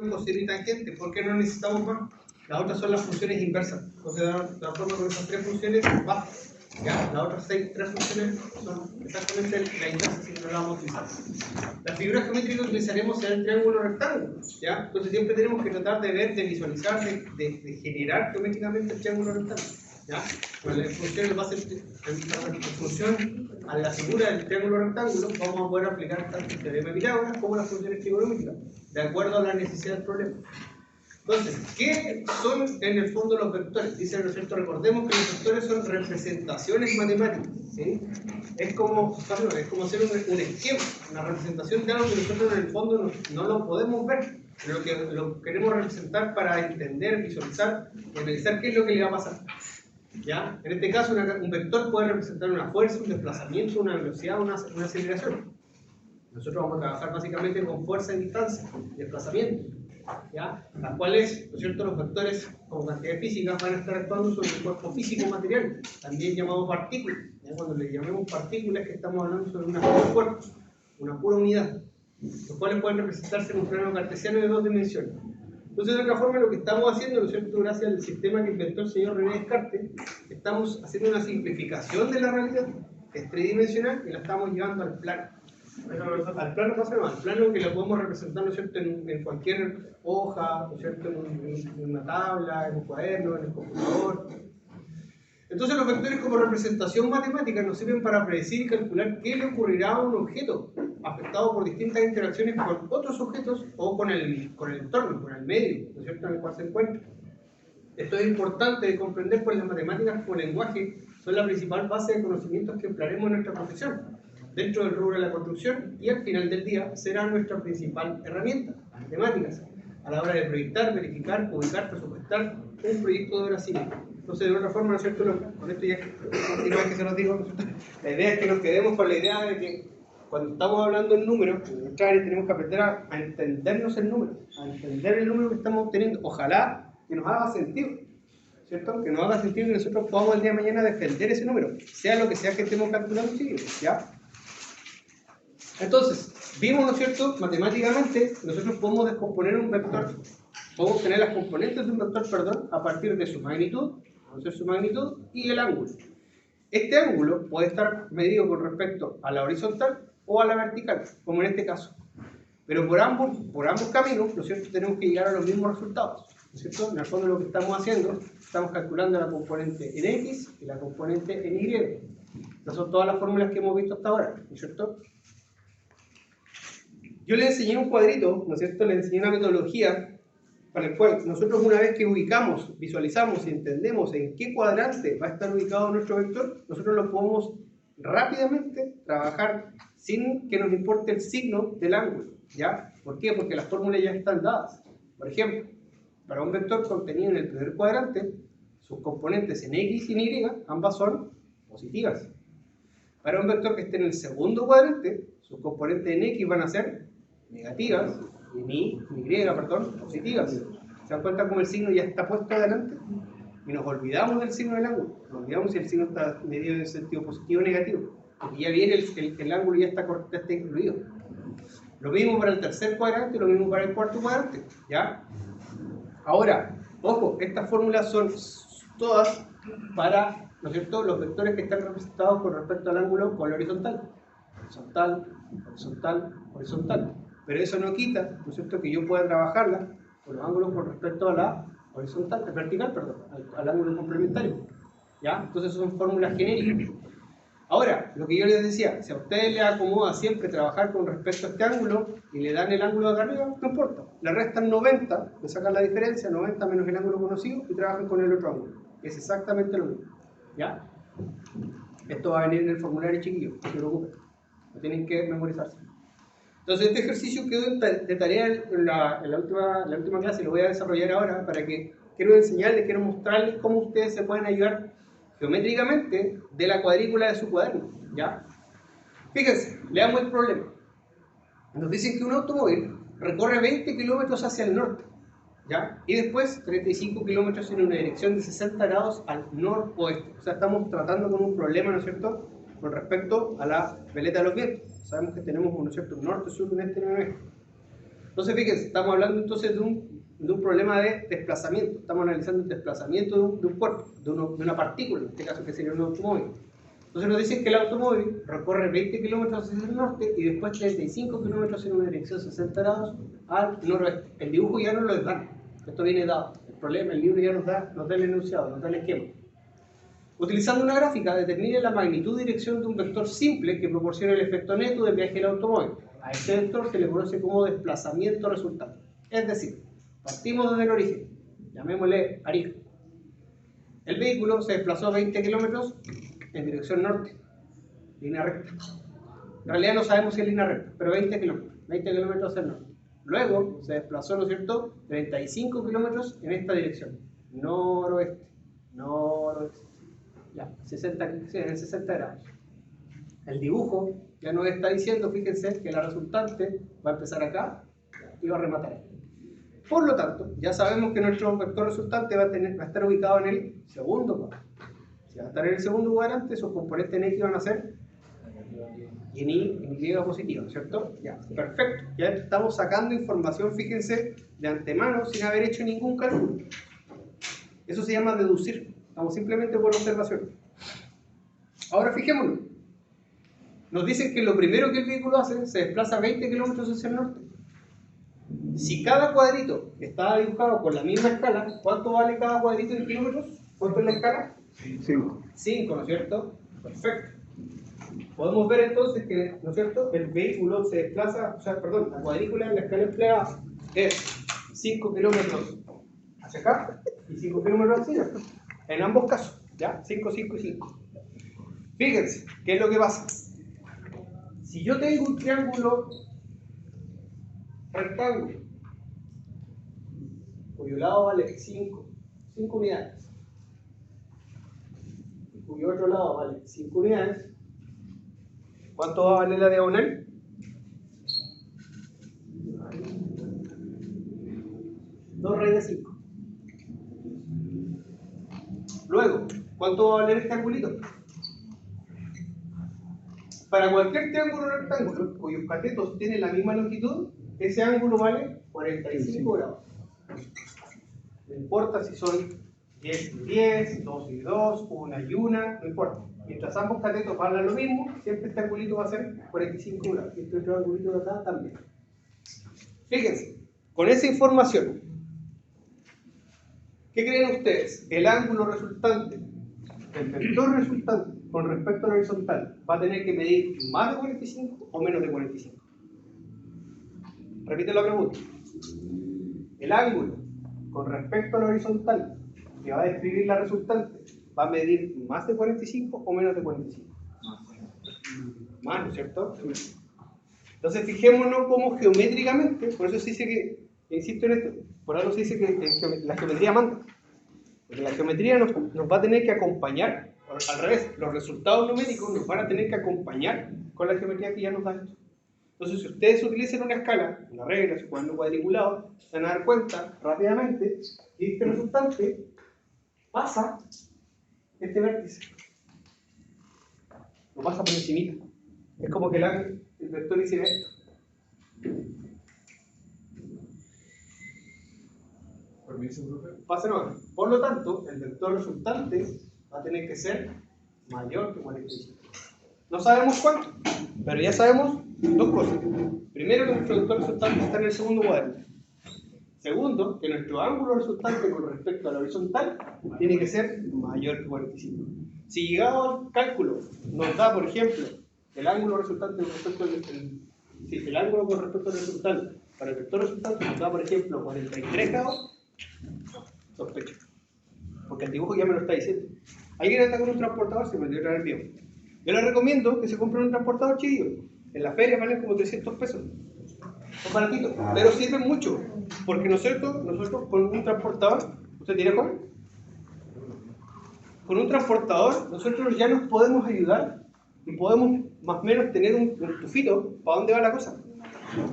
coseno y tangente, porque no necesitamos más. Las otras son las funciones inversas. Entonces, de la forma con esas tres funciones, basta. ¿Ya? Las otras tres funciones son exactamente la inversa, así que no la vamos a utilizar. La figura geométrica que utilizaremos será el triángulo rectángulo. ¿Ya? Entonces, siempre tenemos que tratar de ver, de visualizar, de generar geométricamente el triángulo rectángulo. ¿Ya? Pues la función va a ser, en función a la figura del triángulo rectángulo, vamos a poder aplicar tanto el teorema de Pitágoras como las funciones trigonométricas, de acuerdo a la necesidad del problema. Entonces, ¿qué son en el fondo los vectores? Dice, ¿no es cierto? Recordemos que los vectores son representaciones matemáticas, ¿sí? Es como hacer un esquema, una representación de algo que nosotros en el fondo no lo podemos ver, pero que lo queremos representar para entender, visualizar y analizar qué es lo que le va a pasar. ¿Ya? En este caso, un vector puede representar una fuerza, un desplazamiento, una velocidad, una aceleración. Nosotros vamos a trabajar básicamente con fuerza y distancia, desplazamiento, ¿ya? Las cuales, ¿no es cierto?, los vectores como cantidades físicas van a estar actuando sobre el cuerpo físico material, también llamado partícula. ¿Ya? Cuando le llamemos partículas, que estamos hablando sobre una pura cuerpo, una pura unidad, los cuales pueden representarse en un plano cartesiano de 2 dimensiones. Entonces, de otra forma, lo que estamos haciendo, ¿no es cierto?, gracias al sistema que inventó el señor René Descartes, estamos haciendo una simplificación de la realidad, que es tridimensional, y la estamos llevando al plano. Al plano, al plano que lo podemos representar, ¿no es cierto?, en cualquier hoja, ¿no es cierto?, en una tabla, en un cuaderno, en el computador. Entonces, los vectores como representación matemática nos sirven para predecir y calcular qué le ocurrirá a un objeto afectado por distintas interacciones con otros objetos o con el entorno, con el medio, ¿no es cierto?, en el cual se encuentra. Esto es importante de comprender, pues las matemáticas como lenguaje son la principal base de conocimientos que emplearemos en nuestra profesión, dentro del rubro de la construcción, y al final del día será nuestra principal herramienta, las matemáticas, a la hora de proyectar, verificar, publicar, presupuestar un proyecto de obra civil. Entonces, de otra forma, ¿no es cierto?, con esto ya que se los digo, ¿no es cierto?, la idea es que nos quedemos con la idea de que cuando estamos hablando en números, en nuestra área tenemos que aprender a entendernos el número, a entender el número que estamos obteniendo. Ojalá que nos haga sentido, ¿cierto? Que nos haga sentido que nosotros podamos el día de mañana defender ese número, sea lo que sea que estemos calculando, ¿ya? Entonces, vimos, ¿no es cierto?, matemáticamente, nosotros podemos descomponer un vector, podemos obtener las componentes de un vector, perdón, a partir de su magnitud, conocer su magnitud y el ángulo. Este ángulo puede estar medido con respecto a la horizontal o a la vertical, como en este caso. Pero por ambos caminos, ¿no es cierto?, tenemos que llegar a los mismos resultados, ¿no es cierto? En el fondo lo que estamos haciendo, estamos calculando la componente en X y la componente en Y. Estas son todas las fórmulas que hemos visto hasta ahora, ¿no es cierto? Yo le enseñé un cuadrito, ¿no es cierto?, le enseñé una metodología para el cual nosotros, una vez que ubicamos, visualizamos y entendemos en qué cuadrante va a estar ubicado nuestro vector, nosotros lo podemos rápidamente trabajar sin que nos importe el signo del ángulo, ¿ya? ¿Por qué? Porque las fórmulas ya están dadas. Por ejemplo, para un vector contenido en el primer cuadrante, sus componentes en X y en Y, ambas son positivas. Para un vector que esté en el segundo cuadrante, sus componentes en X van a ser negativas y en Y, positivas. ¿Se dan cuenta cómo el signo ya está puesto adelante? Y nos olvidamos del signo del ángulo. Nos olvidamos si el signo está medido en sentido positivo o negativo. Porque ya viene el ángulo y ya está incluido. Lo mismo para el tercer cuadrante, lo mismo para el cuarto cuadrante, ¿ya? Ahora, ojo, estas fórmulas son todas para, ¿no es cierto?, los vectores que están representados con respecto al ángulo con la horizontal. Horizontal, horizontal, horizontal. Pero eso no quita, ¿no es cierto?, que yo pueda trabajarla con los ángulos con respecto a la horizontal, vertical, perdón, al ángulo complementario, ¿ya? Entonces son fórmulas genéricas. Ahora, lo que yo les decía, si a ustedes les acomoda siempre trabajar con respecto a este ángulo y le dan el ángulo de acá arriba, no importa. Le restan 90, le sacan la diferencia, 90 menos el ángulo conocido, y trabajan con el otro ángulo. Es exactamente lo mismo, ¿ya? Esto va a venir en el formulario, chiquillo, no se preocupen. No tienen que memorizarse. Entonces, este ejercicio quedó de tarea en la última clase, y lo voy a desarrollar ahora para que quiero enseñarles, quiero mostrarles cómo ustedes se pueden ayudar geométricamente de la cuadrícula de su cuaderno, ¿ya? Fíjense, leamos el problema. Nos dicen que un automóvil recorre 20 kilómetros hacia el norte, ¿ya? Y después 35 kilómetros en una dirección de 60 grados al noroeste. O sea, estamos tratando con un problema, ¿no es cierto?, con respecto a la veleta de los vientos. Sabemos que tenemos, ¿no es cierto?, norte, sur, este y oeste. Entonces, fíjense, estamos hablando entonces de un problema de desplazamiento. Estamos analizando el desplazamiento de un cuerpo, de una partícula, en este caso que sería un automóvil. Entonces nos dicen que el automóvil recorre 20 kilómetros hacia el norte y después 35 kilómetros en una dirección 60 grados al noroeste. El dibujo ya no lo dan, esto viene dado. El problema, el libro ya nos da el enunciado, nos da el esquema. Utilizando una gráfica, determine la magnitud y dirección de un vector simple que proporciona el efecto neto del viaje del automóvil. A este vector se le conoce como desplazamiento resultante. Es decir, partimos desde el origen, llamémosle Arica. El vehículo se desplazó 20 kilómetros en dirección norte, línea recta. En realidad no sabemos si es línea recta, pero 20 kilómetros hacia el norte. Luego se desplazó, ¿no es cierto?, 35 kilómetros en esta dirección, noroeste. Ya, en 60 grados. El dibujo ya nos está diciendo, fíjense, que la resultante va a empezar acá y va a rematar ahí. Por lo tanto, ya sabemos que nuestro vector resultante va a estar ubicado en el segundo cuadrante. Si va a estar en el segundo cuadrante, sus componentes en X van a ser y en Y positivo, ¿cierto? Ya, perfecto. Ya estamos sacando información, fíjense, de antemano sin haber hecho ningún cálculo. Eso se llama deducir. Estamos simplemente por observación. Ahora fijémonos. Nos dicen que lo primero que el vehículo hace se desplaza 20 kilómetros hacia el norte. Si cada cuadrito está dibujado con la misma escala, ¿cuánto vale cada cuadrito en kilómetros? ¿Cuánto es la escala? 5. 5, ¿no es cierto? Perfecto. Podemos ver entonces que, ¿no es cierto?, el vehículo se desplaza, la cuadrícula en la escala empleada es 5 kilómetros hacia acá y 5 kilómetros hacia allá. En ambos casos, ¿ya? 5, 5 y 5. Fíjense, ¿qué es lo que pasa? Si yo tengo un triángulo rectángulo, cuyo lado vale 5 unidades, y cuyo otro lado vale 5 unidades, ¿cuánto va a valer la diagonal? 2 raíz de 5. Luego, ¿cuánto va a valer este angulito? Para cualquier triángulo rectángulo cuyos catetos tienen la misma longitud, ese ángulo vale 45 grados. No importa si son 10 y 10, 2 y 2, 1 y 1, no importa. Mientras ambos catetos valgan lo mismo, siempre este angulito va a ser 45 grados. Y este otro angulito de acá también. Fíjense, con esa información, ¿qué creen ustedes? El ángulo resultante, el vector resultante con respecto al horizontal, ¿va a tener que medir más de 45 o menos de 45? Repite la pregunta. El ángulo con respecto al horizontal que va a describir la resultante, ¿va a medir más de 45 o menos de 45? Más, ¿no es cierto? Entonces fijémonos cómo geométricamente, por eso se dice que, insisto en esto, por algo se dice que la geometría manda. Porque la geometría nos va a tener que acompañar, al revés, los resultados numéricos nos van a tener que acompañar con la geometría que ya nos da esto. Entonces, si ustedes utilizan una escala, una regla, su cuaderno cuadriculado, se van a dar cuenta rápidamente que este resultante pasa este vértice. Lo pasa por encimita. Es como que el vector hiciera esto. Permiso, profe. Pasa no. Por lo tanto, el vector resultante va a tener que ser mayor que 45. No sabemos cuánto, pero ya sabemos dos cosas. Primero, que nuestro vector resultante está en el segundo cuadrante. Segundo, que nuestro ángulo resultante con respecto a la horizontal tiene que ser mayor que 45. Si llegado al cálculo nos da, por ejemplo, el ángulo resultante con respecto el ángulo con respecto al horizontal para el vector resultante nos da, por ejemplo, 43 grados, sospecho. Porque el dibujo ya me lo está diciendo. Alguien anda con un transportador, se me olvidó traer el mío. Yo les recomiendo que se compren un transportador chiquillo. En la feria valen como 300 pesos. Son baratitos, pero sirven mucho. Porque nosotros con un transportador, ¿usted tiene joven? Con un transportador, nosotros ya nos podemos ayudar y podemos más o menos tener un tufito para dónde va la cosa.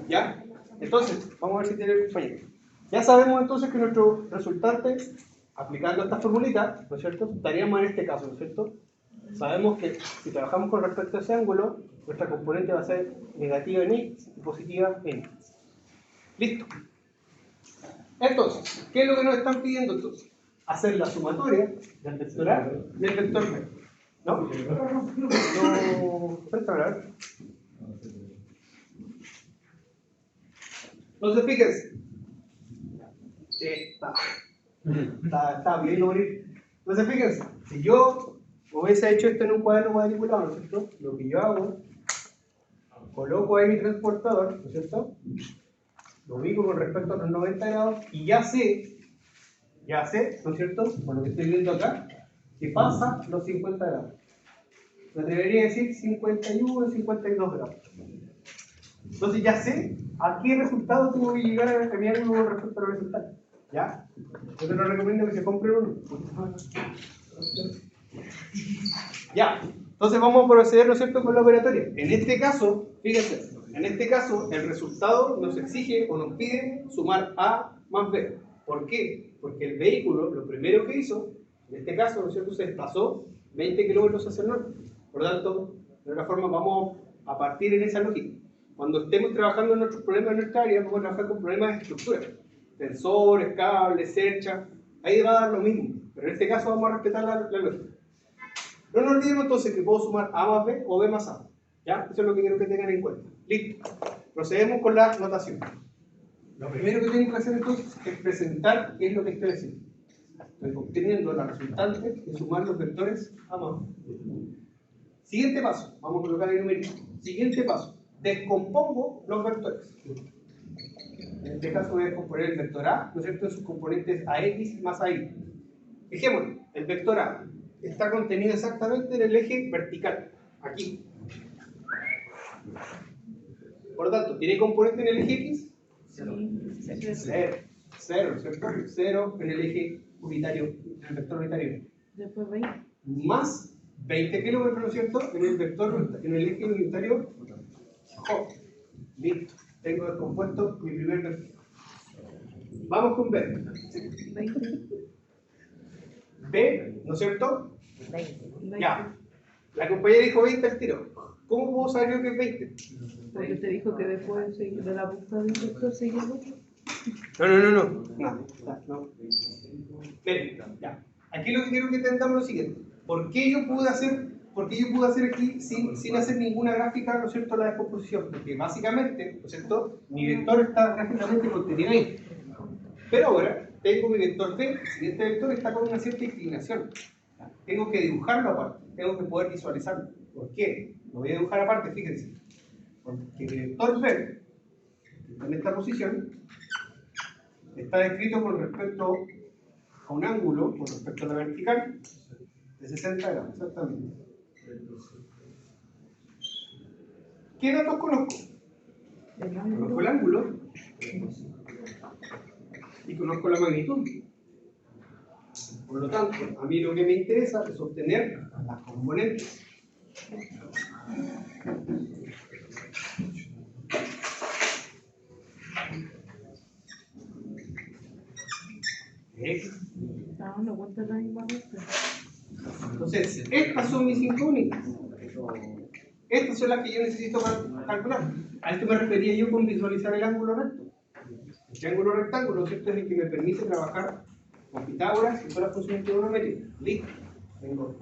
¿Ya? Entonces, vamos a ver si tiene el compañero. Ya sabemos entonces que nuestro resultante, aplicando esta formulita, ¿no es cierto? Estaríamos en este caso, ¿no es cierto? Sabemos que si trabajamos con respecto a ese ángulo, nuestra componente va a ser negativa en X y positiva en X. Listo. Entonces, ¿qué es lo que nos están pidiendo entonces? Hacer la sumatoria del vector A y del vector B. ¿No? No. Entonces, fíjense. Está bien morir. Entonces, fíjense, si yo hubiese hecho esto en un cuaderno cuadriculado, ¿no es cierto? Lo que yo hago, coloco ahí mi transportador, ¿no es cierto? Lo ubico con respecto a los 90 grados y ya sé, ¿no es cierto? Por lo que estoy viendo acá, que pasa los 50 grados. Me atrevería a decir 51 o 52 grados. Entonces ya sé a qué resultado tengo que llegar a mi ángulo con respecto a los resultados. ¿Ya? Yo te lo recomiendo que se compre uno. Ya. Entonces vamos a proceder, ¿no es cierto?, con la operatoria. En este caso, fíjense, en este caso el resultado nos exige o nos pide sumar A más B. ¿Por qué? Porque el vehículo, lo primero que hizo, en este caso, ¿no es cierto?, se desplazó 20 kilómetros hacia el norte. Por lo tanto, de alguna forma vamos a partir en esa lógica. Cuando estemos trabajando en nuestros problemas en nuestra área, vamos a trabajar con problemas de estructura. Tensores, cables, cerchas, ahí va a dar lo mismo. Pero en este caso vamos a respetar la lógica. No nos olvidemos entonces que puedo sumar A más B o B más A. ¿Ya? Eso es lo que quiero que tengan en cuenta. Listo. Procedemos con la notación. Lo primero que tienen que hacer entonces es presentar qué es lo que estoy haciendo. Estoy obteniendo la resultante de sumar los vectores A más B. Siguiente paso. Vamos a colocar el numérico. Siguiente paso. Descompongo los vectores. En este caso voy a descomponer el vector A, ¿no es cierto?, en sus componentes AX más AY. Fijémonos, el vector A está contenido exactamente en el eje vertical, aquí. Por lo tanto, ¿tiene componente en el eje X? Cero. Cero, ¿cierto? Cero en el eje unitario, en el vector unitario. Después 20. Más 20 kilómetros, ¿no es cierto?, en el vector, en el eje unitario J. Listo. Tengo descompuesto mi primer vector. Vamos con B. 20. B, ¿no es cierto? 20. Ya. La compañera dijo 20 al tiro. ¿Cómo puedo saber yo que es 20? Porque te dijo que después de la búsqueda de un vector seguía el otro. No. Miren, ya. Aquí lo que quiero que entendamos es lo siguiente. ¿Por qué yo pude hacer aquí sin hacer ninguna gráfica, ¿no es cierto?, la descomposición? Porque básicamente, ¿no es cierto?, mi vector está gráficamente contenido ahí. Pero ahora tengo mi vector B, el siguiente vector está con una cierta inclinación. Tengo que dibujarlo aparte, tengo que poder visualizarlo. ¿Por qué? Lo voy a dibujar aparte, fíjense. Porque mi vector B, en esta posición, está descrito con respecto a un ángulo, con respecto a la vertical, de 60 grados, exactamente. ¿Qué datos conozco? Conozco el ángulo y conozco la magnitud. Por lo tanto, a mí lo que me interesa es obtener las componentes. X. No cuenta la misma cosa. Entonces, estas son mis 5 únicas. Estas son las que yo necesito para calcular. A esto me refería yo con visualizar el ángulo recto. El ángulo rectángulo, ¿cierto?, es el que me permite trabajar con Pitágoras y todas las funciones trigonométricas. Listo. Tengo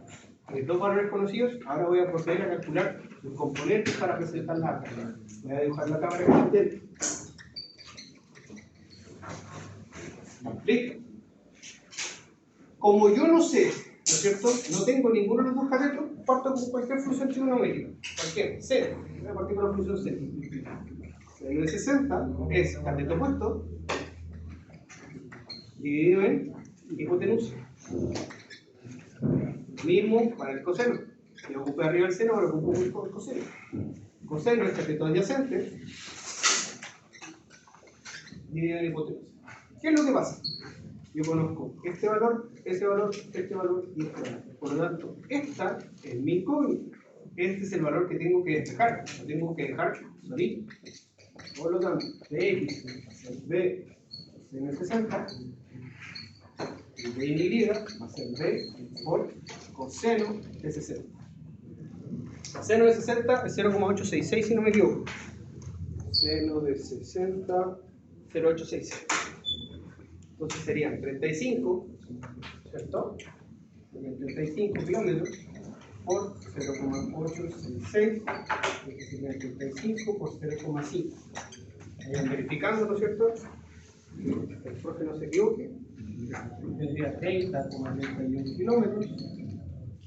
mis dos valores conocidos. Ahora voy a proceder a calcular sus componentes para presentar la acá. Voy a dibujar la cámara que entiende. Listo. Como yo no sé, ¿no es cierto?, no tengo ninguno de los dos catetos, parto con cualquier función trigonométrica. Cualquier, cero. Voy a partir con la función cero. Seno de 60 es cateto opuesto dividido en hipotenusa. Mismo para el coseno. Yo ocupé arriba el seno, ahora ocupo el coseno. Coseno es cateto adyacente dividido en hipotenusa. ¿Qué es lo que pasa? Yo conozco este valor, ese valor, este valor y este valor. Por lo tanto, esta es mi incógnita. Este es el valor que tengo que despejar. Lo tengo que dejar solito. Por lo tanto, de X B seno de 60 y de Y va a ser B por coseno de 60. Seno de 60 es 0,866 si no me equivoco. Seno de 60 0,866. Entonces serían 35, ¿cierto? Serían 35 kilómetros por 0,866, que sería 35 por 0,5. Vayan verificando, ¿no es cierto? Que el profe no se equivoque. Tendría 30,31 kilómetros.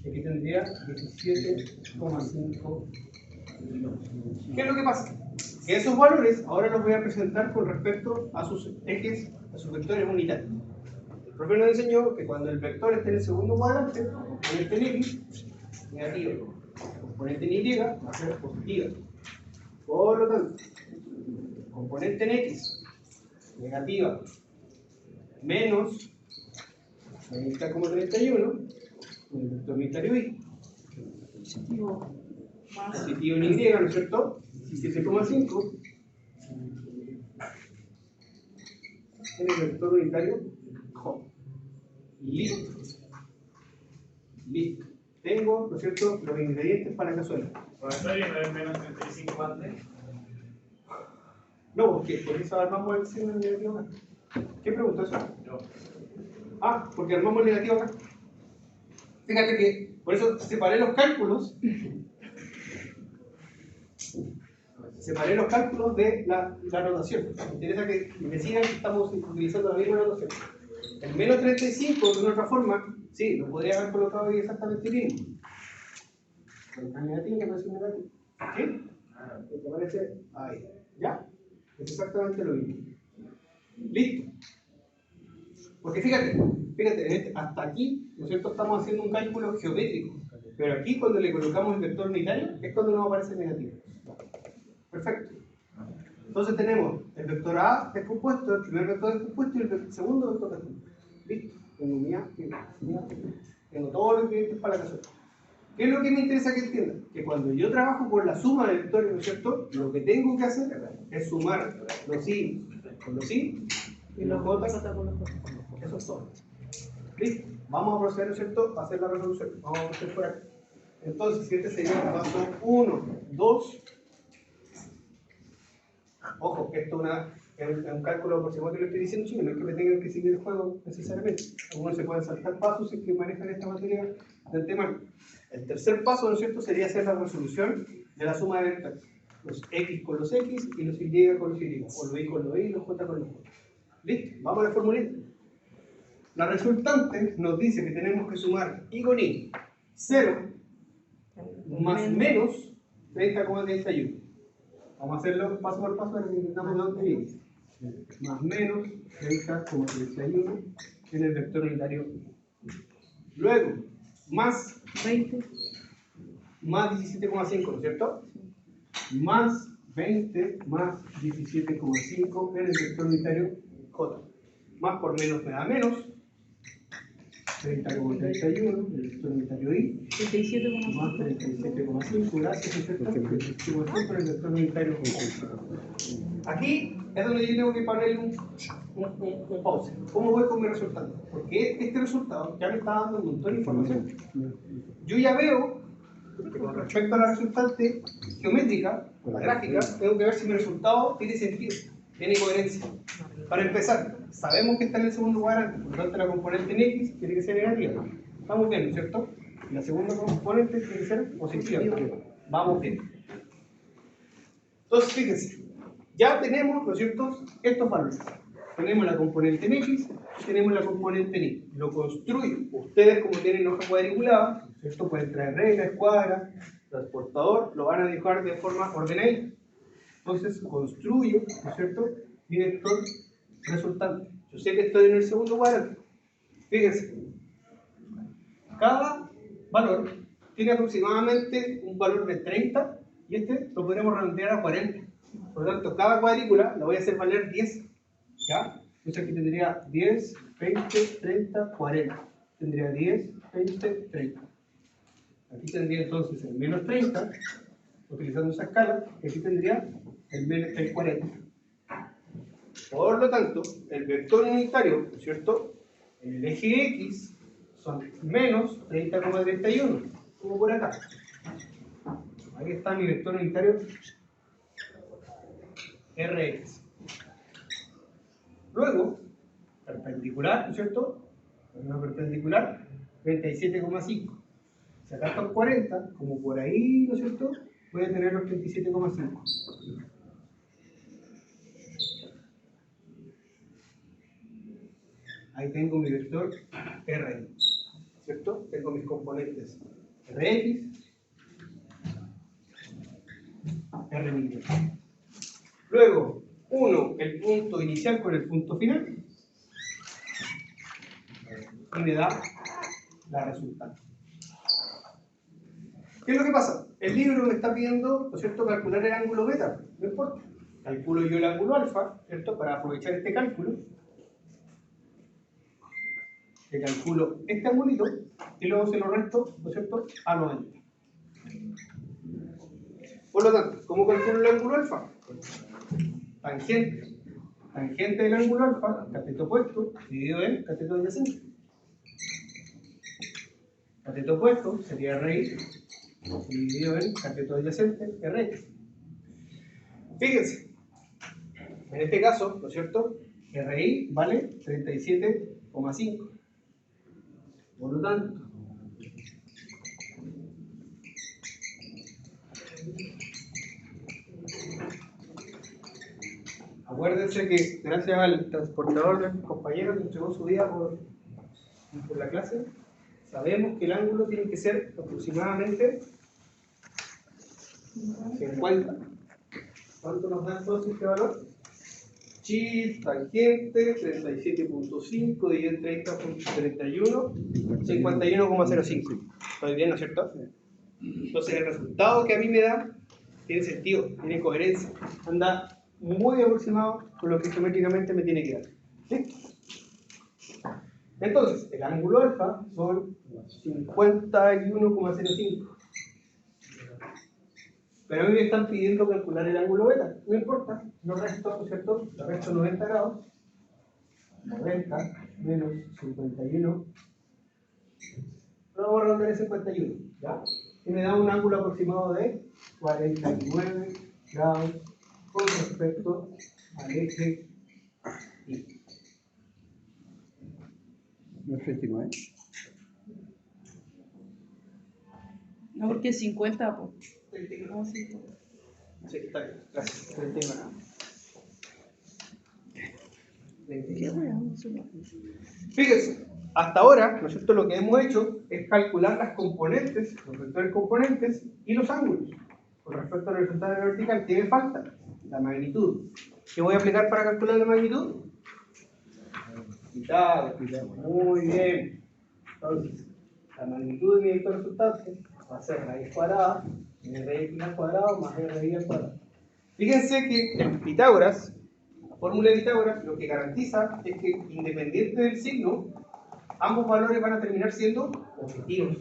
Y aquí tendría 17,5 kilómetros. ¿Qué es lo que pasa? Que esos valores ahora los voy a presentar con respecto a sus ejes, a sus vectores unitarios. El profe nos enseñó que cuando el vector esté en el segundo cuadrante, el componente en X, negativo. El componente en Y va a ser positiva. Por lo tanto, el componente en X, negativa, menos 30,31, el vector unitario Y. Positivo. Más. Positivo en Y, ¿no es cierto? 17,5. En el vector unitario J. Listo. Listo. Tengo, ¿no es cierto?, los ingredientes para la cazuela. ¿Profesor, y no es menos 35 antes? No, porque por eso armamos el signo negativo acá. ¿Qué pregunta eso? No. Ah, porque armamos el negativo acá. Fíjate que por eso separé los cálculos. Separé los cálculos de la notación. Me interesa que me sigan que estamos utilizando la misma notación. El menos 35, de una otra forma, sí, lo podría haber colocado ahí exactamente mismo. Colocar negativo, que parece un negativo. ¿Sí? ¿Te parece? Ahí. ¿Ya? Es exactamente lo mismo. Listo. Porque fíjate, hasta aquí, ¿no es cierto?, estamos haciendo un cálculo geométrico. Pero aquí, cuando le colocamos el vector unitario, es cuando nos aparece el negativo. Perfecto. Entonces tenemos el vector A descompuesto, el primer vector descompuesto y el segundo vector descompuesto. ¿Listo? Tengo unidad, tengo todo lo que es para la cazuela. ¿Qué es lo que me interesa que entiendan? Que cuando yo trabajo con la suma de vectores, ¿no es cierto?, lo que tengo que hacer es sumar los I con los I y los J con los J. Eso es todo. Listo. Vamos a proceder, ¿no es cierto?, a hacer la resolución. Vamos a proceder por aquí. Entonces, si este sería el paso 1, 2. Ojo, que esto es un cálculo aproximado que lo estoy diciendo, chicos, no es que me tengan que seguir el juego necesariamente. Algunos se pueden saltar pasos y que manejan esta materia de antemano. El tercer paso, ¿no es cierto?, sería hacer la resolución de la suma de vectores. Los X con los X y los Y con los Y. O los Y con los Y y los J con los J. ¿Listo? Vamos a la formulita. La resultante nos dice que tenemos que sumar I con I 0 más menos 30,31. Vamos a hacerlo paso por paso para que intentamos de dónde viene. Más menos 30,31 en el vector unitario. Luego, más 20. más 17,5, ¿no es cierto? Más 20 más 17,5 en el vector unitario J. Más por menos me da menos. 30,31 el vector unitario I. 37,5. Más 37,5, gracias, ¿no es cierto? 37,5 en el vector unitario J. Aquí es donde yo tengo que ponerle un pause. ¿Cómo voy con mi resultado? Porque este resultado ya me está dando un montón de información. Yo ya veo que con respecto a la resultante geométrica, la gráfica, tengo que ver si mi resultado tiene sentido, tiene coherencia. Para empezar, sabemos que está en el segundo cuadrante, por lo tanto la componente en X tiene que ser negativa. Vamos bien, ¿no es cierto? Y la segunda componente tiene que ser positiva. Vamos bien. Entonces, fíjense, ya tenemos, ¿no es cierto?, estos valores. Tenemos la componente en X y tenemos la componente en Y. Lo construyo. Ustedes, como tienen hoja cuadriculada, ¿no es cierto?, pueden traer reglas, escuadras, transportador, lo van a dibujar de forma ordenada. Entonces, construyo, ¿no es cierto?, mi vector resultante. Yo sé que estoy en el segundo cuadrante. Fíjense, cada valor tiene aproximadamente un valor de 30 y este lo podríamos redondear a 40. Por lo tanto, cada cuadrícula la voy a hacer valer 10. ¿Ya? Entonces aquí tendría 10, 20, 30, 40. Tendría 10, 20, 30. Aquí tendría entonces el menos 30, utilizando esa escala, y aquí tendría el 40. Por lo tanto, el vector unitario, ¿no es cierto?, en el eje X son menos 30,31, como por acá. Ahí está mi vector unitario Rx. Luego, perpendicular, ¿no es cierto? Una perpendicular, 37,5. Si acá están 40, como por ahí, ¿no es cierto? Voy a tener los 37,5. Ahí tengo mi vector R, ¿cierto? Tengo mis componentes Rx, R'. Luego, uno el punto inicial con el punto final y me da la resultante. ¿Qué es lo que pasa? El libro me está pidiendo, ¿no es cierto?, calcular el ángulo beta. No importa. Calculo yo el ángulo alfa, ¿cierto?, para aprovechar este cálculo. Le calculo este angulito y luego se lo resto, ¿no es cierto?, a 90. Por lo tanto, ¿cómo calculo el ángulo alfa? Tangente. Tangente del ángulo alfa, cateto opuesto, dividido en cateto adyacente. Cateto opuesto sería RI, dividido en cateto adyacente, RX. Fíjense, en este caso, ¿no es cierto?, RI vale 37,5. Por lo tanto, acuérdense que gracias al transportador del compañero que entregó su día por la clase, sabemos que el ángulo tiene que ser aproximadamente 50. ¿Cuánto nos da entonces este valor? Chi, tangente, 37.5 dividido en 30.31, 51,05. ¿Estoy bien, no es cierto? Entonces el resultado que a mí me da tiene sentido, tiene coherencia, anda muy aproximado con lo que geométricamente me tiene que dar. ¿Sí? Entonces, el ángulo alfa son 51,05. Pero a mí me están pidiendo calcular el ángulo beta. No importa, lo resto, ¿no es cierto? Lo resto 90 grados. 90 menos 51. Lo vamos a redondear en 51. ¿Ya? Y me da un ángulo aproximado de 49 grados con respecto al eje Y. ¿No es 39? No, porque 50, pues. 39. No, 50. Sí, está bien. Gracias. 39. Qué bueno, eso no. Fíjense, hasta ahora, ¿no es cierto?, lo que hemos hecho es calcular las componentes, los vectores componentes y los ángulos. Con respecto al resultado de la vertical, ¿qué me falta? La magnitud. ¿Qué voy a aplicar para calcular la magnitud? Pitágoras. Muy bien. Entonces, la magnitud de mi vector resultante va a ser raíz cuadrada de rx al cuadrado más ri al cuadrado. Fíjense que en Pitágoras, la fórmula de Pitágoras, lo que garantiza es que, independiente del signo, ambos valores van a terminar siendo positivos.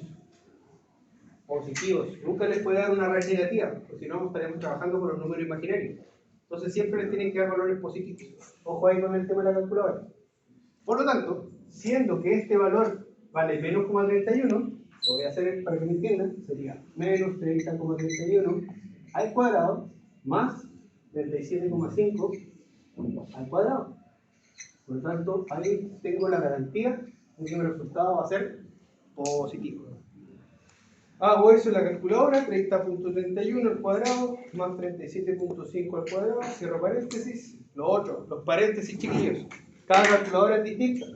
Positivos. Nunca les puede dar una raíz negativa, porque si no estaríamos trabajando con los números imaginarios. Entonces siempre les tienen que dar valores positivos. Ojo ahí con el tema de la calculadora. Por lo tanto, siendo que este valor vale menos 0,31, lo voy a hacer para que me entiendan, sería menos 30,31 al cuadrado más 37,5 al cuadrado. Por lo tanto, ahí tengo la garantía de que mi resultado va a ser positivo. Hago eso en la calculadora, 30.31 al cuadrado más 37.5 al cuadrado, cierro paréntesis. Lo otro, los paréntesis chiquillos, cada calculadora es distinta.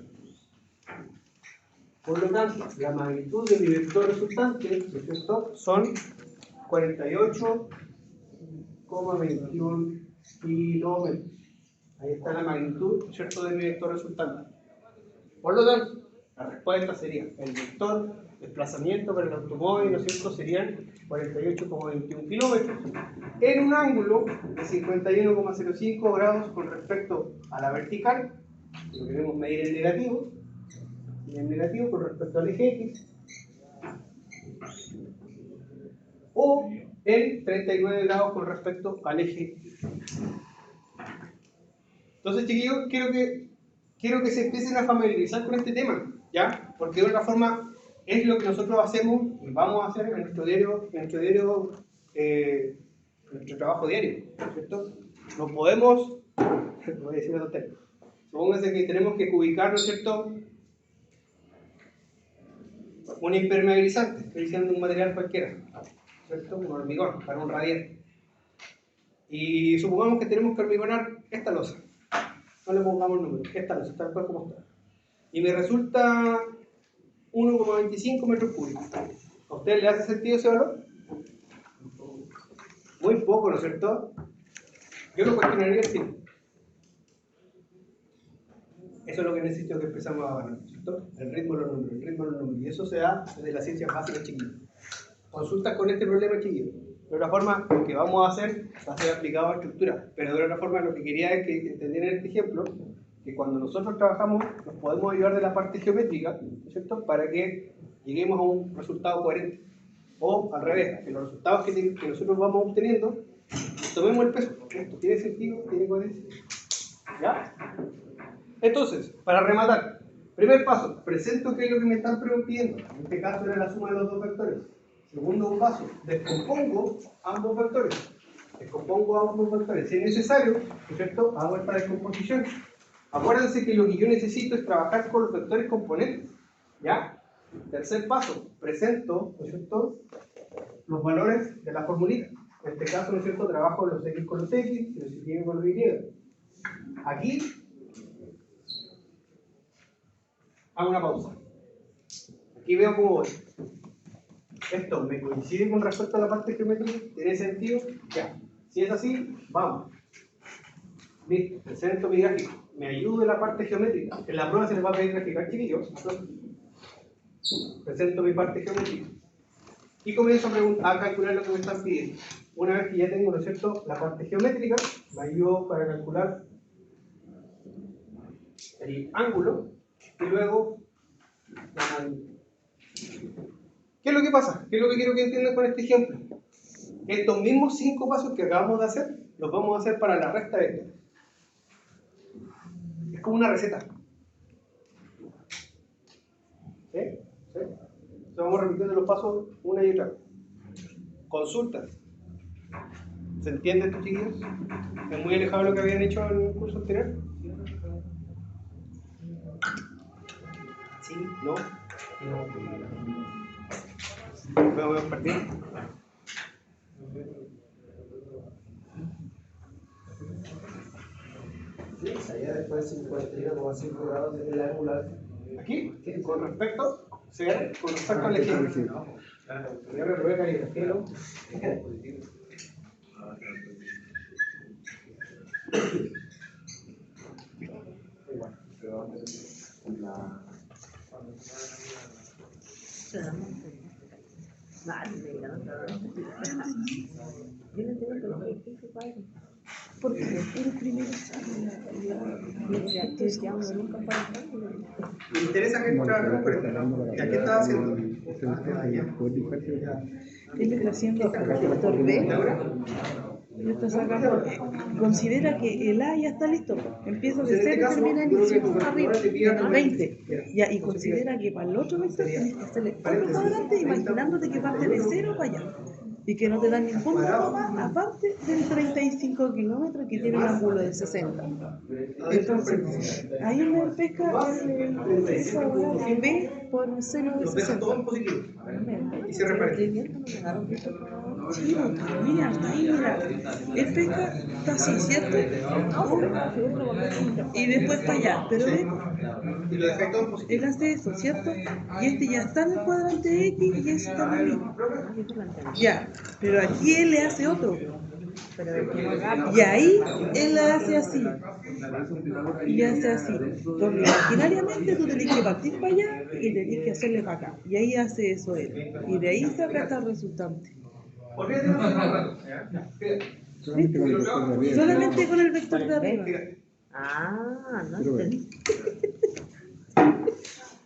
Por lo tanto, la magnitud de mi vector resultante, ¿no es cierto?, son 48,21 kilómetros. Ahí está la magnitud, ¿no es cierto?, de mi vector resultante. Por lo tanto, la respuesta sería el vector desplazamiento para el automóvil, ¿no es cierto?, serían 48,21 kilómetros en un ángulo de 51,05 grados con respecto a la vertical, lo queremos medir en negativo, y en negativo con respecto al eje X, o en 39 grados con respecto al eje Y. Entonces, chiquillos, quiero que se empiecen a familiarizar con este tema, ¿ya? Porque de otra forma es lo que nosotros hacemos y vamos a hacer en nuestro trabajo diario, ¿cierto? No podemos, voy a decir otro término, Supóngase que tenemos que ubicar, ¿no es cierto?, un impermeabilizante, estoy diciendo un material cualquiera, ¿cierto?, un hormigón para un radiante. Y supongamos que tenemos que hormigonar esta losa. No le pongamos número, esta losa, tal cual como está. Y me resulta 1,25 metros cúbicos. ¿A usted le hace sentido ese valor? Muy poco, ¿no es cierto? Yo lo cuestionaría así. Eso es lo que necesito que empezamos a ver, ¿cierto? El ritmo de los números, el ritmo de los números. Y eso se da desde la ciencia básica, chiquillos. Consultas con este problema, chiquillos. De una forma, lo que vamos a hacer va a ser aplicado a estructura. Pero de otra forma, lo que quería es que entendieran este ejemplo, que cuando nosotros trabajamos, nos podemos ayudar de la parte geométrica, ¿no es cierto?, para que lleguemos a un resultado coherente. O al revés, que los resultados que nosotros vamos obteniendo, tomemos el peso. ¿Esto tiene sentido? ¿Tiene coherencia? ¿Ya? Entonces, para rematar, primer paso, presento qué es lo que me están pidiendo. En este caso era la suma de los dos vectores. Segundo paso, descompongo ambos vectores. Si es necesario, ¿no es cierto?, hago esta descomposición. Acuérdense que lo que yo necesito es trabajar con los vectores componentes. ¿Ya? Tercer paso, presento, ¿no es cierto?, los valores de la formulita. En este caso, ¿no es cierto?, trabajo los x con los x y los y con los y. Aquí hago una pausa. Aquí veo cómo voy. ¿Esto me coincide con respecto a la parte geométrica? ¿Tiene sentido? Ya. Si es así, vamos. Listo, presento mi gráfico. Me ayudo en la parte geométrica. En la prueba se les va a pedir graficar, chiquillos. Presento mi parte geométrica. Y comienzo a calcular lo que me están pidiendo. Una vez que ya tengo, ¿no es cierto?, la parte geométrica, me ayudo para calcular el ángulo y luego la magnitud. ¿Qué es lo que pasa? ¿Qué es lo que quiero que entiendan con este ejemplo? Estos mismos 5 pasos que acabamos de hacer, los vamos a hacer para la resta de vectores. Es como una receta. ¿Sí? ¿Sí? Entonces vamos repitiendo los pasos una y otra vez. Consultas. ¿Se entiende esto, chiquillos? ¿Es muy alejado de lo que habían hecho en el curso anterior? ¿Sí? ¿No? ¿Me voy a partir? Allá después de 51,5 grados de la angular. Aquí, con respecto, con respecto al ejemplo. Yo reprobé caligrafía, ¿no? Porque el primero Me interesa que trabajemos con esto. ¿Y a qué estaba haciendo? él está haciendo vector B. Él está sacando. Considera que el A ya está listo. Empieza de 0 y termina en 18 arriba, en el 20. Ya, y considera que para el otro vector tienes que hacerle otro cuadrante imaginándote que parte de 0 para allá. Y que no te dan ningún dato más aparte del 35 kilómetros que tiene un ángulo de 60. Entonces, ahí me pesca esa B por seno de Los deja 60. todos en positivo. Y se reparten. Sí, mira, está ahí, mira. El pesca está así, ¿cierto? Y después para allá. Pero ve, Y lo dejáis todos en positivo. él hace eso, ¿cierto? Y este ya está en el cuadrante X y ese está en el Y. Ya, pero aquí él le hace otro. Y ahí él la hace así. Y hace así. Porque imaginariamente tú tenés que partir para allá y tenés que hacerle para acá. Y ahí hace eso él. Y de ahí saca hasta el resultante. Olvídate de lo que Solamente con el vector de arriba. Ah, no Pero entendí.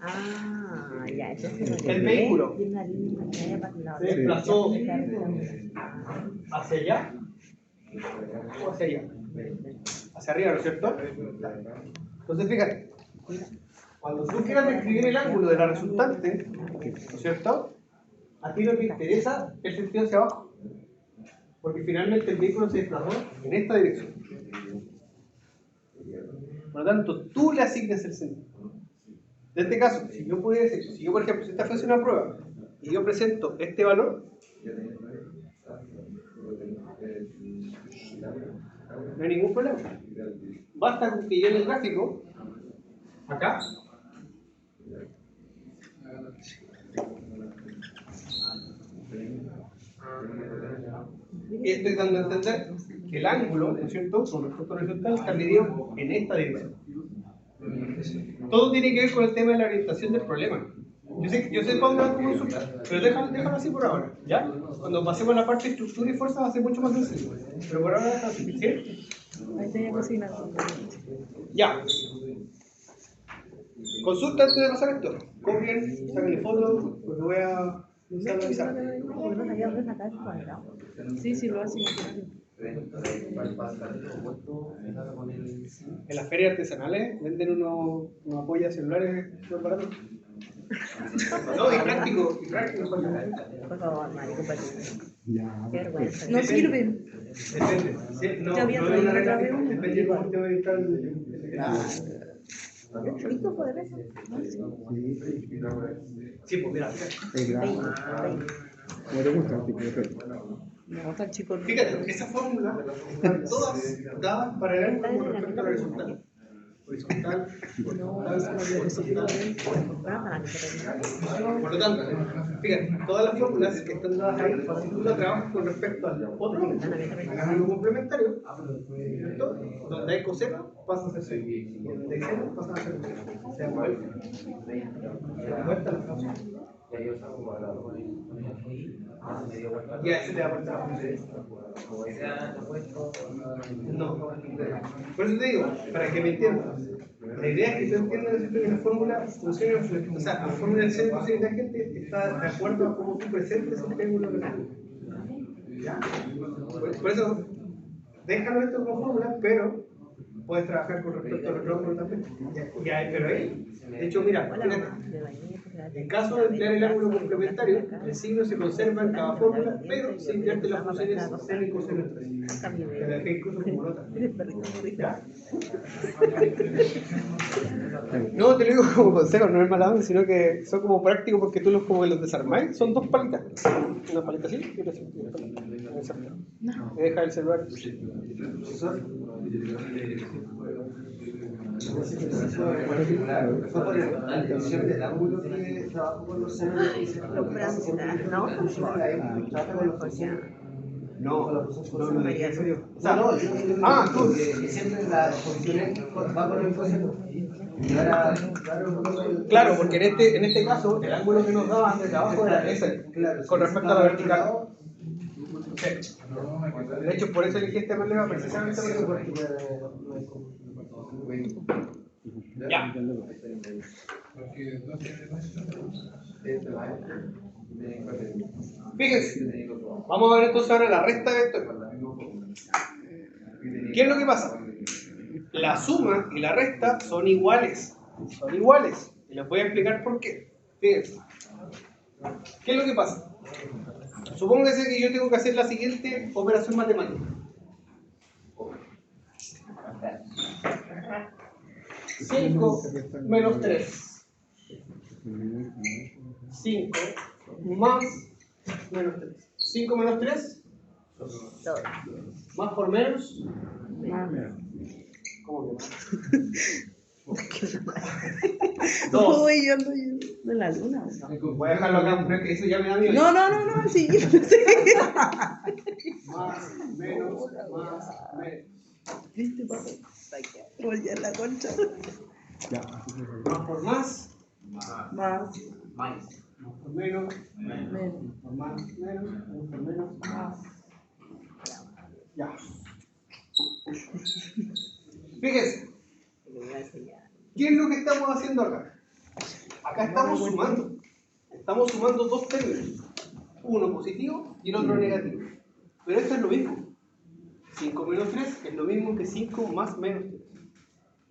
Ah, ya, eso es El vehículo y una línea que haya para el lado. se desplazó hacia allá o hacia allá. Hacia arriba, ¿no es cierto? Entonces, fíjate. Cuando tú quieras describir el ángulo de la resultante, ¿no es cierto?, a ti lo que interesa es el sentido hacia abajo. Porque finalmente el vehículo se desplazó en esta dirección. Por lo tanto, tú le asignas el sentido. En este caso, si yo pudiese, si yo por ejemplo, si esta fuese una prueba y yo presento este valor, no hay ningún problema. Basta con que yo en el gráfico, acá, y estoy dando a entender que el ángulo, ¿no es cierto?, con respecto al horizontal está medido en esta dirección. Todo tiene que ver con el tema de la orientación del problema. Yo sé para dónde va tu consulta, pero déjalo así por ahora, ¿ya? Cuando pasemos a la parte de estructura y fuerza va a ser mucho más sencillo. Pero por ahora déjalo así, ¿sí? Ahí tenía que asignar. Ya. Consulta antes de pasar esto. Copien, saquen fotos, porque voy a visualizar. Porque no sabía dónde sacar el cuadrado. Sí, lo hace imaginario. En las ferias artesanales venden unos apoyos celulares muy baratos. No, y práctico. Por favor, Mario, compartir. Ya. Qué vergüenza. No sirven. Depende. Sí, no, Ya había no traído es una regla otra vez fija. uno. Depende de cómo te va a editar el ¿Y tú puedes ver eso? Sí, pues mira, Es grande. ¿Cómo te gusta el tipo de pelo? Me gusta el chico. fíjate, esa fórmula están todas dadas para el ángulo con respecto a la horizontal. Horizontal, horizontal. Por lo tanto, fíjate, todas las fórmulas que están dadas ahí, si tú las trabajas con respecto al otro ángulo complementario, ¿cierto? Donde hay coseno, pasa a ser seno. Y donde hay seno, pasa a ser coseno. Se da vuelta. Se da vuelta la función. Y a ese le da vuelta la función. No. Por eso te digo, para que me entiendas. La idea es que tú entiendas que la fórmula funciona, o sea, la fórmula del centro de la gente está de acuerdo a cómo tú presentes el triángulo de la fórmula. ¿Ya? Por eso, déjalo esto como fórmula, pero puedes trabajar con respecto al otro ángulo también. Pero ahí, de hecho, mira, fíjate. En caso de emplear el ángulo complementario, el signo se conserva en cada fórmula, pero se invierte las funciones seno y coseno entre sí. Te la dejé incluso como nota. ¿Ya? No, te lo digo como consejo, no es mala onda, sino que son como prácticos porque tú como que los desarmáis, son dos palitas. Una palita así y otra así. Me deja el celular. Fue por la intención del ángulo que trabajo con los senos. No, trabajo con los coseno. No, en serio. O sea, no, tú. Que siempre la posición va con el coseno. Claro, porque en este caso, el ángulo que nos daban de trabajo era ese, con respecto a la vertical. Sí. De hecho, por eso elegí este problema precisamente por eso. Ya. Fíjense, vamos a ver entonces ahora la resta de vectores. ¿Qué es lo que pasa? La suma y la resta son iguales. Son iguales. Y les voy a explicar por qué. Fíjense. ¿Qué es lo que pasa? Supóngase que yo tengo que hacer la siguiente operación matemática. 5 menos 3. 5 más menos 3. 5 menos 3. Más por menos. ¿Cómo que más? No, yo ando de la luna. Voy a dejarlo acá, pero es que eso ya me da miedo. No, sí, yo no sé. Más, menos, más, menos. ¿Viste, papá? Oye, la concha. Ya. Más por más. Más, Más por menos. menos, Por más, menos. Menos por menos. más. Ya. Fíjense. ¿Qué es lo que estamos haciendo acá? Acá estamos sumando. Estamos sumando dos términos. Uno positivo y el otro negativo. Pero esto es lo mismo. 5 menos 3 es lo mismo que 5 más menos 3.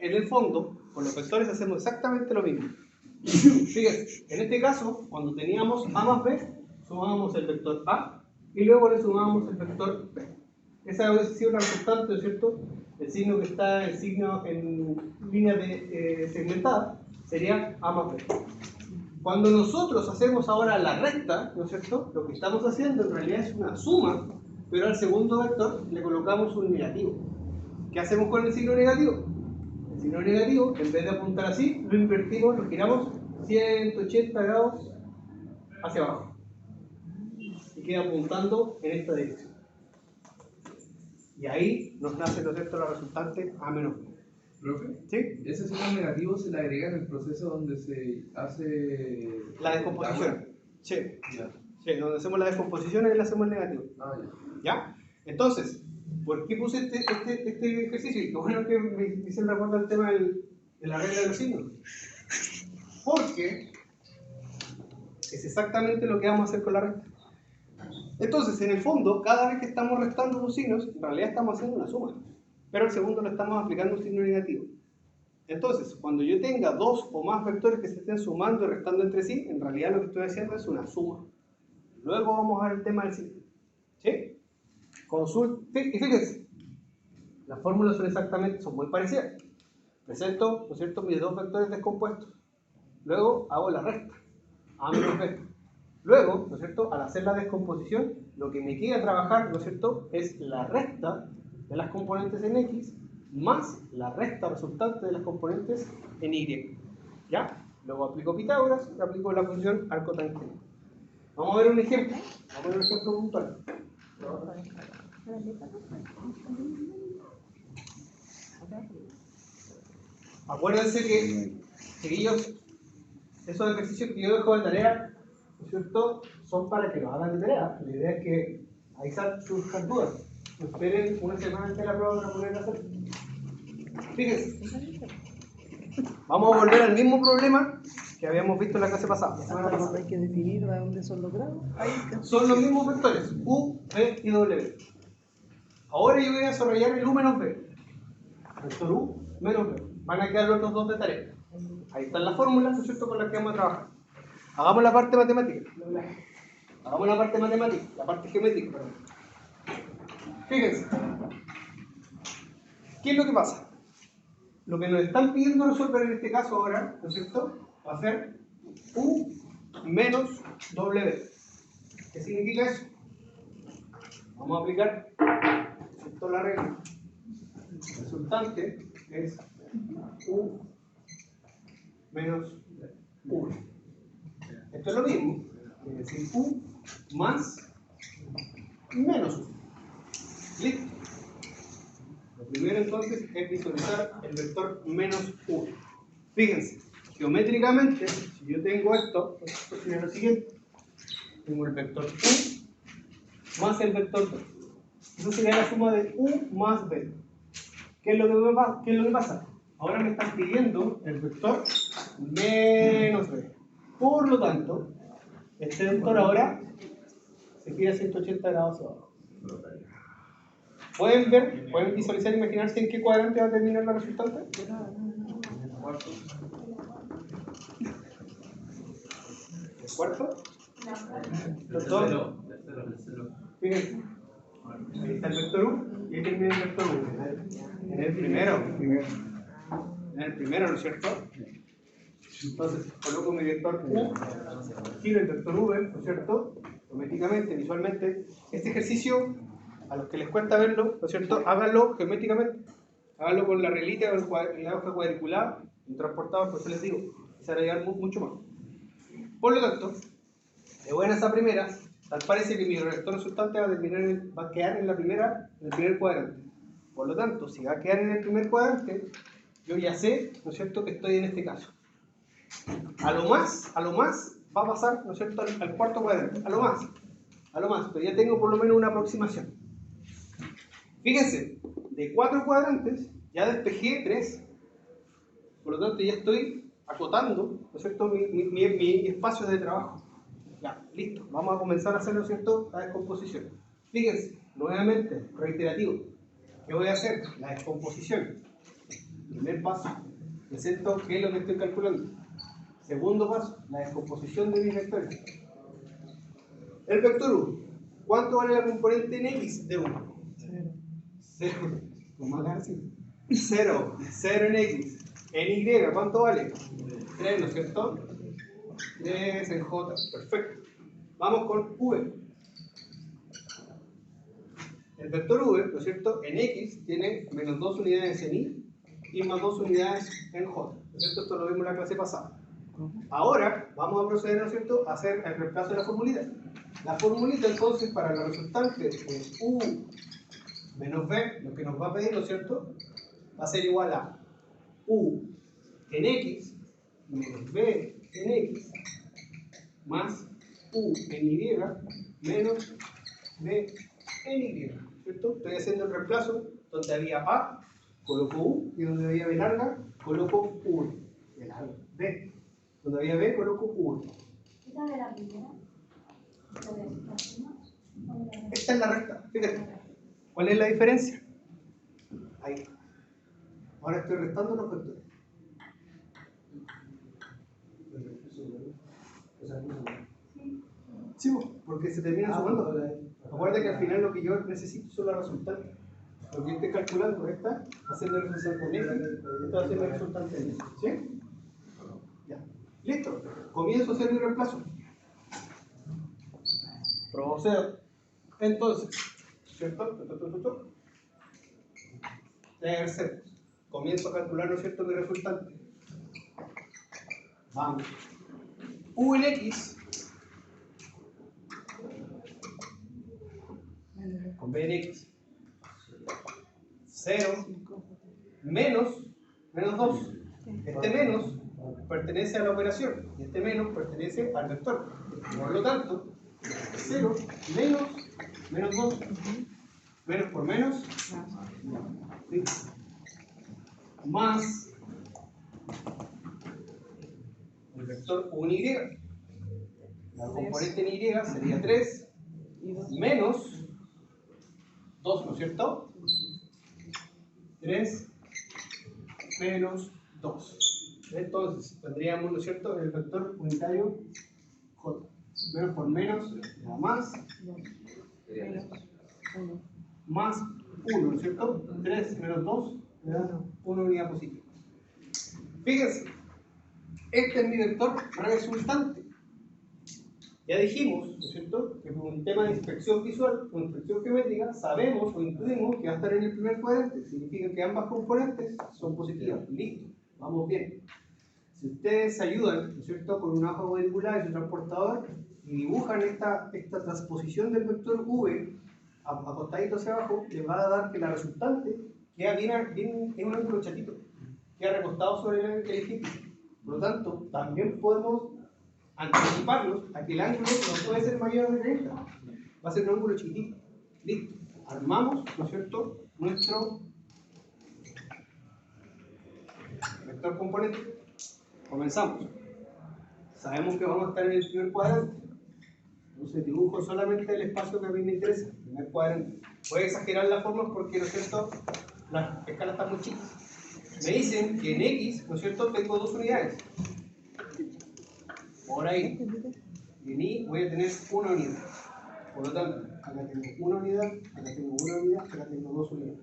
En el fondo, con los vectores hacemos exactamente lo mismo. Fíjense, en este caso, cuando teníamos A más B, sumábamos el vector A y luego le sumábamos el vector B. Esa ha sido una constante, ¿cierto? el signo que está el signo en línea de, segmentada, sería A más B. Cuando nosotros hacemos ahora la recta, ¿no es cierto? Lo que estamos haciendo en realidad es una suma, pero al segundo vector le colocamos un negativo. ¿Qué hacemos con el signo negativo? El signo negativo, en vez de apuntar así, lo invertimos, lo giramos 180 grados hacia abajo. Y queda apuntando en esta dirección. Y ahí nos nace, ¿no es cierto?, la resultante A menos B. Profe, ¿Sí? ese signo negativo se le agrega en el proceso donde se hace La descomposición. Sí. Ya. Sí, donde hacemos la descomposición, ahí le hacemos el negativo. Ah, ya. ¿Ya? Entonces, ¿por qué puse este ejercicio? Y qué bueno que me hice el recuerdo del tema de la regla de los signos. Porque es exactamente lo que vamos a hacer con la recta. Entonces, en el fondo, cada vez que estamos restando dos signos, en realidad estamos haciendo una suma. Pero el segundo lo estamos aplicando un signo negativo. Entonces, cuando yo tenga dos o más vectores que se estén sumando y restando entre sí, en realidad lo que estoy haciendo es una suma. Luego vamos a ver el tema del signo. ¿Sí? Y fíjense, las fórmulas son muy parecidas. Presento, ¿no es cierto?, mis dos vectores descompuestos. Luego hago la resta, A menos B. Luego, ¿no es cierto?, al hacer la descomposición, lo que me queda trabajar, ¿no es cierto?, es la resta de las componentes en X más la resta resultante de las componentes en Y. ¿Ya? Luego aplico Pitágoras y aplico la función arco tangente. Vamos a ver un ejemplo. Vamos a ver un ejemplo puntual. Acuérdense que, chiquillos, esos ejercicios que yo dejo de tarea, ¿no es cierto?, son para que los hagan de tarea. La idea es que ahí surjan dudas. Esperen una semana antes de la prueba para poder hacer. Fíjense. Vamos a volver al mismo problema que habíamos visto en la clase pasada. La semana pasada. Hay que definir de dónde son los grados. Ahí Son los mismos vectores, U, B y W. Ahora yo voy a desarrollar el U menos B. Vector U menos B. Van a quedar los otros dos de tarea. Ahí están las fórmulas, ¿no es cierto?, con las que vamos a trabajar. Hagamos la parte matemática. Hagamos la parte matemática, la parte geométrica, perdón. Fíjense. ¿Qué es lo que pasa? Lo que nos están pidiendo resolver en este caso ahora, ¿no es cierto?, va a ser U menos W. ¿Qué significa eso? Vamos a aplicar, ¿cierto?, la regla. El resultante es U menos 1. Esto es lo mismo, es decir, U más menos 1. ¿Listo? Lo primero entonces es visualizar el vector menos 1. Fíjense, geométricamente, si yo tengo esto sería lo siguiente. Tengo el vector U más el vector B. Eso sería la suma de U más B. ¿Qué es lo que pasa? Ahora me están pidiendo el vector menos B. Por lo tanto, este vector ahora se gira a 180 grados hacia abajo. ¿Pueden ver, pueden visualizar, imaginarse en qué cuadrante va a terminar la resultante? ¿El cuarto? Tercero. Fíjense. Ahí está el vector U y ahí termina el vector U. En el primero. En el primero, ¿no es cierto? Entonces, coloco mi vector U, giro el vector V, ¿no es cierto? Geométricamente, visualmente. Este ejercicio, a los que les cuesta verlo, ¿no es cierto?, háganlo geométricamente. Háganlo con la reglita, con la hoja cuadriculada, en transportador, por eso les digo, se van a llegar mucho más. Por lo tanto, de buenas a primeras, tal parece que mi vector resultante va a quedar en el primer cuadrante. Por lo tanto, si va a quedar en el primer cuadrante, yo ya sé, ¿no es cierto?, que estoy en este caso. A lo más va a pasar, ¿no es cierto?, al cuarto cuadrante. A lo más, pero ya tengo por lo menos una aproximación. Fíjense, de 4 cuadrantes ya despejé 3. Por lo tanto, ya estoy acotando, ¿no es cierto?, mi espacio de trabajo. Ya, listo. Vamos a comenzar a hacer, ¿no es cierto?, la descomposición. Fíjense, nuevamente, reiterativo. ¿Qué voy a hacer? La descomposición. Primer paso, presento qué es lo que estoy calculando. Segundo paso, la descomposición de mis vectores. El vector U, ¿cuánto vale la componente en X de 1? 0. ¿Cómo más así? 0 en X. En Y, ¿cuánto vale? 3, ¿no es cierto? 3 en J, perfecto. Vamos con V. El vector V, ¿no es cierto? En X tiene menos 2 unidades en Y y más 2 unidades en J. ¿No es cierto? Esto lo vimos en la clase pasada. Ahora vamos a proceder, ¿no es cierto?, a hacer el reemplazo de la formulita. La formulita entonces para la resultante de U menos B, lo que nos va a pedir, ¿no es cierto?, va a ser igual a U en X menos B en X más U en Y menos B en Y, ¿cierto? Estoy haciendo el reemplazo donde había A, coloco U, y donde había B larga, coloco U. B larga, B. Donde había B, coloco U. ¿Esa de la primera? Esta es la recta, fíjate. ¿Cuál es la diferencia? Ahí. Ahora estoy restando los vectores. Sí, porque se termina sumando. Acuérdate que al final lo que yo necesito son las resultantes. Lo que yo estoy calculando, esta va a ser la resultante en X, esta va a ser la resultante en X. ¿Sí? Ya. Listo. Comienzo a hacer mi reemplazo. Procedo. Entonces, ¿cierto? Tercero. Comienzo a calcular, ¿no es cierto?, mi resultante. Vamos. U en X con B en X 0 menos 2. Este menos pertenece a la operación y este menos pertenece al vector. Por lo tanto, 0 menos 2. Menos por menos, ¿sí?, más el vector U en Y. La componente en Y sería 3 menos 2, ¿no es cierto? 3 menos 2. Entonces tendríamos, ¿no es cierto?, el vector unitario J. Menos por menos da más. Más 1, ¿no es cierto? 3 menos 2 me da 1 unidad positiva. Fíjense, este es mi vector resultante. Ya dijimos, ¿no es cierto?, que con un tema de inspección visual o inspección geométrica sabemos o intuimos que va a estar en el primer cuadrante. Significa que ambas componentes son positivas. Listo, vamos bien. Si ustedes se ayudan, ¿no es cierto?, con una hoja cuadricular y su transportador y dibujan esta transposición del vector V acostadito hacia abajo, les va a dar que la resultante queda bien en un ángulo chatito, queda recostado sobre el ejemplo. Por lo tanto, también podemos anticiparnos a que el ángulo no puede ser mayor de 30, va a ser un ángulo chiquitito. Listo, armamos, ¿no es cierto?, nuestro vector componente. Comenzamos. Sabemos que vamos a estar en el primer cuadrante. Entonces dibujo solamente el espacio que a mí me interesa, el primer cuadrante. Voy a exagerar las formas porque, ¿no es cierto?, las escalas están muy chicas. Me dicen que en X, ¿no es cierto?, tengo 2 unidades. Por ahí. Y en Y voy a tener 1 unidad. Por lo tanto, acá tengo 1 unidad, acá tengo 1 unidad, acá tengo 2 unidades.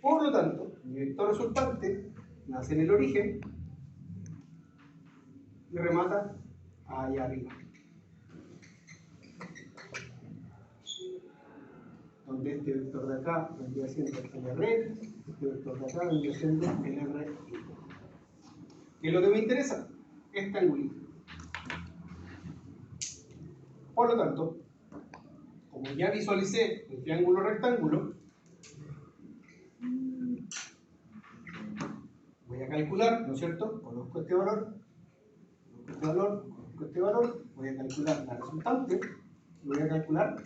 Por lo tanto, mi vector resultante nace en el origen y remata allá arriba, donde este vector de acá vendría siendo el RX, este vector de acá vendría siendo el RY. ¿Qué es lo que me interesa? Este ángulo. Por lo tanto, como ya visualicé el triángulo rectángulo, voy a calcular, ¿no es cierto? Conozco este valor, conozco este valor, voy a calcular la resultante y voy a calcular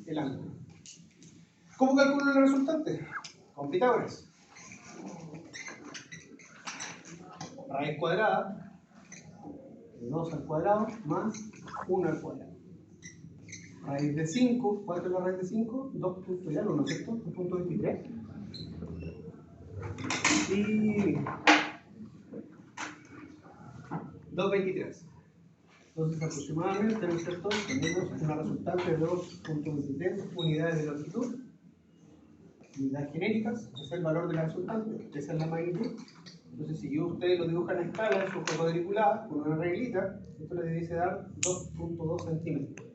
el ángulo. ¿Cómo calculo la resultante? Con Pitágoras. Raíz cuadrada de 2 al cuadrado más 1 al cuadrado. Raíz de 5, ¿cuál es la raíz de 5? 2 y algo, ¿no es cierto? 2.23. Y 2.23. Entonces aproximadamente, ¿no es cierto?, tenemos una resultante de 2.23 unidades de longitud unidades genéricas, es el valor de la resultante, esa es la magnitud. Entonces, si yo ustedes lo dibujan a escala en su hoja cuadriculada, con una reglita, esto les debiese dar 2.2 centímetros.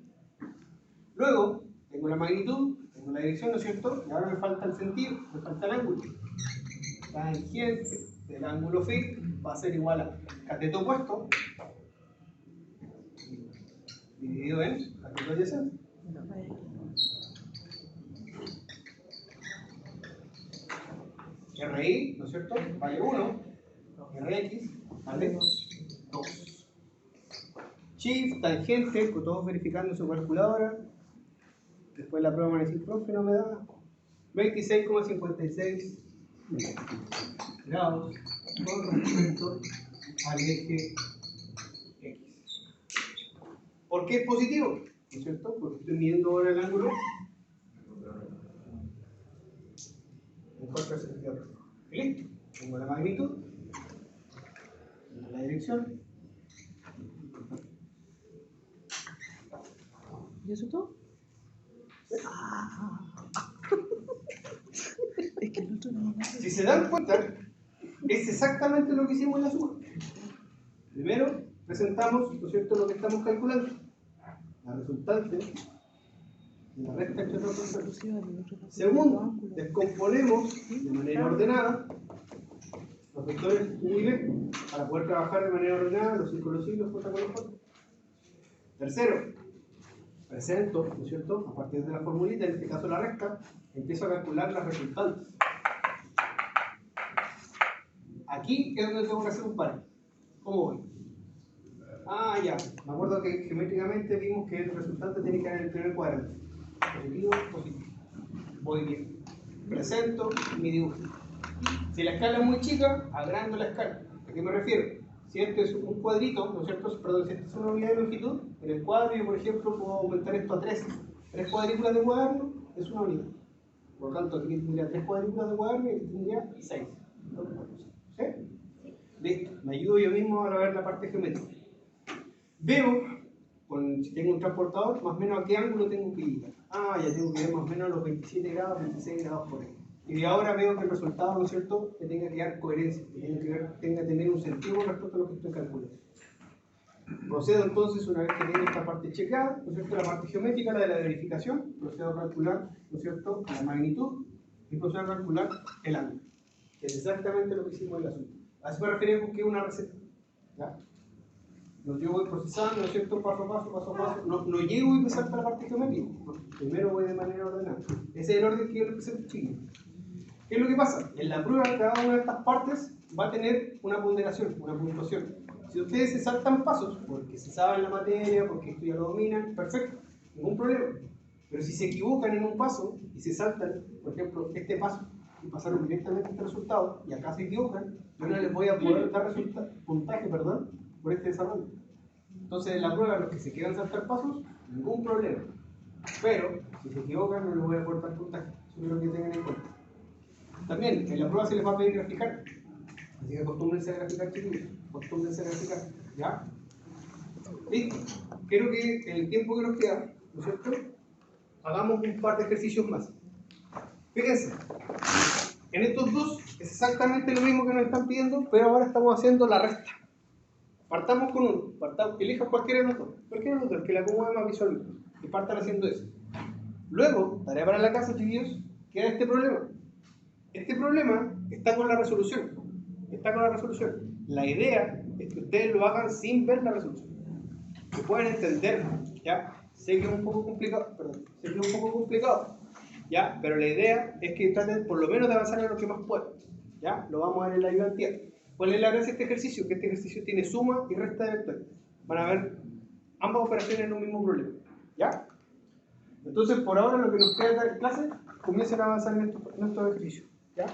Luego, tengo la magnitud, tengo la dirección, ¿no es cierto? Y ahora me falta el sentido, me falta el ángulo. La tangente del ángulo phi va a ser igual a cateto opuesto dividido en cateto adyacente. RI, ¿no es cierto? Vale 1, RX vale 2. Shift, tangente, con todos verificando en su calculadora. Después la prueba van a decir, profe, no me da 26,56 grados con respecto al eje X. ¿Por qué es positivo? ¿No es cierto? Porque estoy midiendo ahora el ángulo en contra del sentido recto. Y listo. Tengo la magnitud, tengo la dirección. ¿Y eso todo? Es que el otro no. Si se dan cuenta, es exactamente lo que hicimos en la suma. Primero, presentamos, ¿no es cierto?, lo que estamos calculando. La resultante de la recta entre dos vectores. Segundo, descomponemos de manera ordenada los vectores U y B para poder trabajar de manera ordenada los círculos y los J con los J. Tercero, presento, ¿no es cierto?, a partir de la formulita, en este caso la recta, empiezo a calcular las resultantes. Aquí es donde tengo que hacer un par. ¿Cómo voy? Ah, ya. Me acuerdo que geométricamente vimos que el resultante tiene que haber en el primer cuadrante. Positivo, positivo. Voy bien. Presento mi dibujo. Si la escala es muy chica, agrando la escala. ¿A qué me refiero? Si este es un cuadrito, ¿no es cierto? Perdón, si esta es una unidad de longitud, en el cuadro yo, por ejemplo, puedo aumentar esto a 3. 3 cuadrículas de cuaderno es una unidad. Por lo tanto, aquí tendría 3 cuadrículas de cuaderno y aquí tendría 6. ¿Sí? Listo. Me ayudo yo mismo a ver la parte geométrica. Veo, si tengo un transportador, más o menos a qué ángulo tengo que ir. Ah, ya tengo que ver más o menos a los 27 grados, 26 grados por ahí. Y de ahora veo que el resultado, ¿no es cierto?, que tenga que dar coherencia, que tenga que tener un sentido con respecto a lo que estoy calculando. Procedo entonces, una vez que tengo esta parte checada, ¿no es cierto?, la parte geométrica, la de la verificación, procedo a calcular, ¿no es cierto?, la magnitud y procedo a calcular el ángulo, que es exactamente lo que hicimos en el asunto. Así me refiero que es una receta. ¿Ya? Yo voy procesando, ¿no es cierto?, paso a paso. No llego y me salta la parte geométrica. No, primero voy de manera ordenada. Ese es el orden que yo represento, chiquillos. ¿Qué es lo que pasa? En la prueba, cada una de estas partes va a tener una ponderación, una puntuación. Si ustedes se saltan pasos, porque se saben la materia, porque esto ya lo dominan, perfecto, ningún problema. Pero si se equivocan en un paso y se saltan, por ejemplo, este paso, y pasaron directamente a este resultado, y acá se equivocan, yo no les voy a poder dar puntaje, por este desarrollo. Entonces, en la prueba, los que se quieran saltar pasos, ningún problema. Pero, si se equivocan, no les voy a poder dar puntaje. Eso es lo que tengan en cuenta. También, en la prueba se les va a pedir graficar. Así que acostúmbrense a graficar, chiquillos. Acostúmbrense a graficar. ¿Ya? Listo. Quiero que en el tiempo que nos queda, ¿no es cierto?, hagamos un par de ejercicios más. Fíjense. En estos dos es exactamente lo mismo que nos están pidiendo, pero ahora estamos haciendo la resta. Partamos con uno. Elija cualquiera de los dos. Cualquiera de los dos, el que la acomode más visualmente. Y partan haciendo eso. Luego, tarea para la casa, chiquillos, queda este problema. Este problema está con la resolución. La idea es que ustedes lo hagan sin ver la resolución. Que puedan entender, ¿ya? Sé que es un poco complicado, ¿ya? Pero la idea es que traten por lo menos de avanzar en lo que más puedan, ¿ya? Lo vamos a ver en la ayudantía. ¿Cuál es la gracia de este ejercicio? Que este ejercicio tiene suma y resta de vectores. Van a ver ambas operaciones en un mismo problema, ¿ya? Entonces, por ahora, lo que nos queda de clase, comiencen a avanzar en estos ejercicios, ¿ya?